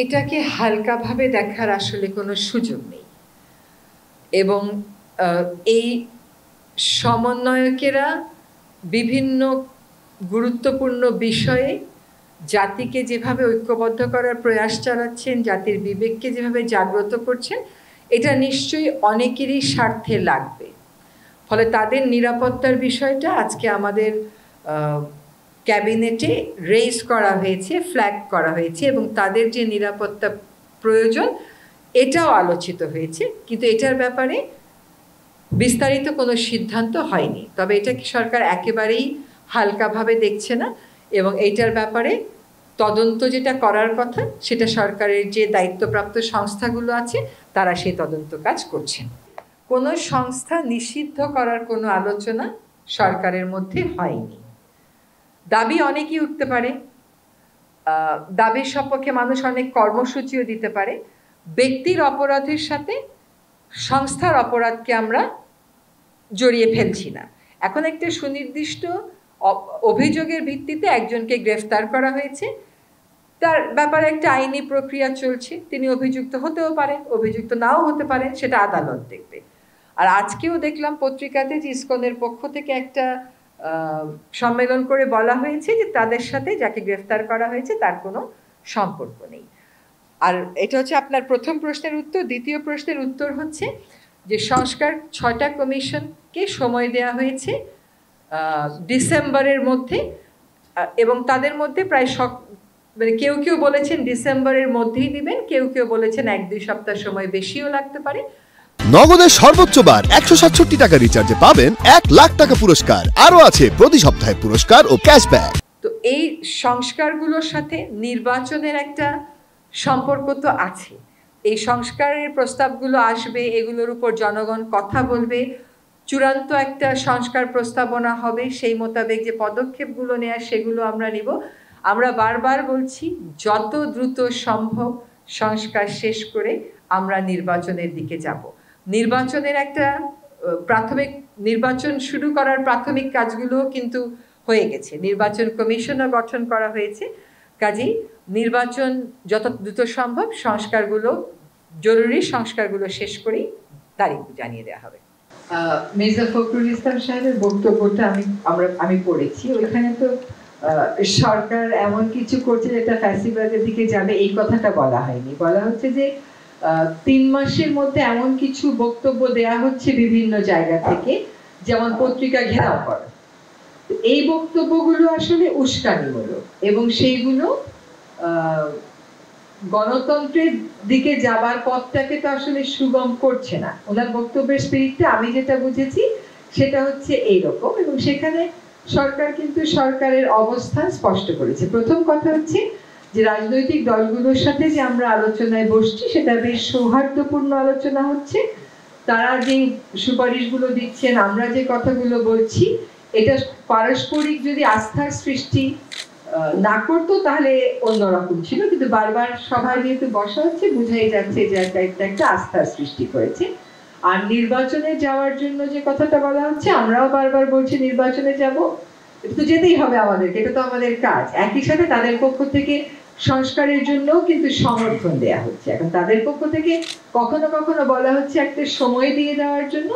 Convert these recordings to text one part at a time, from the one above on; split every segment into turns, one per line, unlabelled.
এটাকে হালকাভাবে দেখার আসলে কোনো সুযোগ নেই এবং এই সমন্বয়কেরা বিভিন্ন গুরুত্বপূর্ণ বিষয়ে জাতিকে যেভাবে ঐক্যবদ্ধ করার প্রয়াস চালাচ্ছেন, জাতির বিবেককে যেভাবে জাগ্রত করছেন, এটা নিশ্চয়ই অনেকেরই স্বার্থে লাগবে। ফলে তাদের নিরাপত্তার বিষয়টা আজকে আমাদের ক্যাবিনেটে রেইজ করা হয়েছে, ফ্ল্যাগ করা হয়েছে এবং তাদের যে নিরাপত্তা প্রয়োজন এটাও আলোচিত হয়েছে, কিন্তু এটার ব্যাপারে বিস্তারিত কোনো সিদ্ধান্ত হয়নি। তবে এটাকে সরকার একেবারেই হালকাভাবে দেখছে না এবং এইটার ব্যাপারে তদন্ত যেটা করার কথা সেটা সরকারের যে দায়িত্বপ্রাপ্ত সংস্থাগুলো আছে তারা সেই তদন্ত কাজ করছেন। কোনো সংস্থা নিষিদ্ধ করার কোনো আলোচনা সরকারের মধ্যে হয়নি। দাবি অনেকই উঠতে পারে, দাবির সপক্ষে মানুষ অনেক কর্মসূচিও দিতে পারে। ব্যক্তির অপরাধের সাথে সংস্থার অপরাধকে আমরা জড়িয়ে ফেলছি না। এখন একটা সুনির্দিষ্ট অভিযোগের ভিত্তিতে একজনকে গ্রেফতার করা হয়েছে, তার ব্যাপারে একটা আইনি প্রক্রিয়া চলছে, তিনি অভিযুক্ত হতেও পারেন, অভিযুক্ত নাও হতে পারেন, সেটা আদালত দেখবে। আর আজকেও দেখলাম পত্রিকাতে যে ইসকনের পক্ষ থেকে একটা সম্মেলন করে বলা হয়েছে যে তাদের সাথে যাকে গ্রেফতার করা হয়েছে তার কোনো সম্পর্ক নেই। আর এটা হচ্ছে আপনার প্রথম প্রশ্নের উত্তর। দ্বিতীয় প্রশ্নের উত্তর হচ্ছে যে সংস্কার 6টা কমিশনকে সময় দেওয়া হয়েছে ডিসেম্বরের মধ্যে, এবং তাদের মধ্যে প্রায় মানে কেউ কেউ বলেছেন ডিসেম্বরের মধ্যেই দিবেন, কেউ কেউ বলেছেন 1-2 সপ্তাহ সময় বেশিও লাগতে পারে।
নগদের সর্বোচ্চ বার 167 টাকা রিচার্জে পাবেন 1 লাখ টাকা পুরস্কার, আরো আছে প্রতি সপ্তাহে পুরস্কার ও ক্যাশব্যাক।
তো এই সংস্কারগুলোর সাথে নির্বাচনের একটা সম্পর্ক তো আছে। এই সংস্কারের প্রস্তাবগুলো আসবে, এগুলোর উপর জনগণ কথা বলবে, চূড়ান্ত একটা সংস্কার প্রস্তাবনা হবে, সেই মোতাবেক যে পদক্ষেপগুলো নেওয়া সেগুলো আমরা নিব। আমরা বারবার বলছি যত দ্রুত সম্ভব সংস্কার শেষ করে আমরা নির্বাচনের দিকে যাব। নির্বাচনের একটা প্রাথমিক নির্বাচন শুরু করার প্রাথমিক কাজগুলো কিন্তু হয়ে গেছে, নির্বাচন কমিশনও গঠন করা হয়েছে। কাজেই নির্বাচন যত দ্রুত সম্ভব সংস্কারগুলো, জরুরি সংস্কারগুলো শেষ করেই তারিখ জানিয়ে দেওয়া হবে। মির্জা ফখরুল ইসলাম সাহেবের বক্তব্যটা আমি পড়েছি। ওইখানে তো সরকার এমন কিছু করছে যেটা ফ্যাসিবাদের দিকে যাবে এই কথাটা বলা হয়নি। বলা হচ্ছে যে 3 মাসের মধ্যে এমন কিছু বক্তব্য দেয়া হচ্ছে বিভিন্ন জায়গা থেকে, যেমন পত্রিকা ঘেরাও করা। এই বক্তব্যগুলো আসলে উস্কানিমূলক এবং সেইগুলো গণতন্ত্রের দিকে যাবার পথটাকে তো আসলে সুগম করছে না। ওনার বক্তব্যের স্পিরিটটা আমি যেটা বুঝেছি সেটা হচ্ছে এইরকম, এবং সেখানে সরকার কিন্তু সরকারের অবস্থান স্পষ্ট করেছে। প্রথম কথা হচ্ছে যে রাজনৈতিক দলগুলোর সাথে যে আমরা আলোচনায় বসছি সেটা বেশ সৌহার্দ্যপূর্ণ আলোচনা হচ্ছে। তারা যে সুপারিশগুলো দিচ্ছেন, আমরা যে কথাগুলো বলছি, এটা পারস্পরিক যদি আস্থার সৃষ্টি না করতো তাহলে অন্যরকম ছিল, কিন্তু বারবার সভায় যেহেতু বসা হচ্ছে বোঝাই যাচ্ছে যে একটা আস্থার সৃষ্টি করেছে। আর নির্বাচনে যাওয়ার জন্য যে কথাটা বলা হচ্ছে, আমরাও বারবার বলছি নির্বাচনে যাব, এটা তো যেতেই হবে আমাদেরকে, এটা তো আমাদের কাজ। একই সাথে তাদের পক্ষ থেকে সংস্কারের জন্যও কিন্তু সমর্থন দেয়া হচ্ছে। এখন তাদের পক্ষ থেকে কখনো কখনো বলা হচ্ছে একটা সময় দিয়ে দেওয়ার জন্য,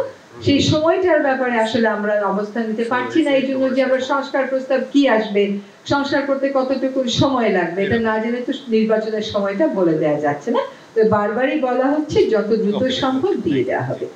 সেই সময়টার ব্যাপারে আসলে আমরা অবস্থান নিতে পারছি না। এই জন্য যে আবার সংস্কার প্রস্তাব কি আসবে, সংস্কার করতে কতটুকু সময় লাগবে, এটা না জেনে তো নির্বাচনের সময়টা বলে দেওয়া যাচ্ছে না। তো বারবারই বলা হচ্ছে যত দ্রুত সম্ভব দিয়ে দেওয়া হবে।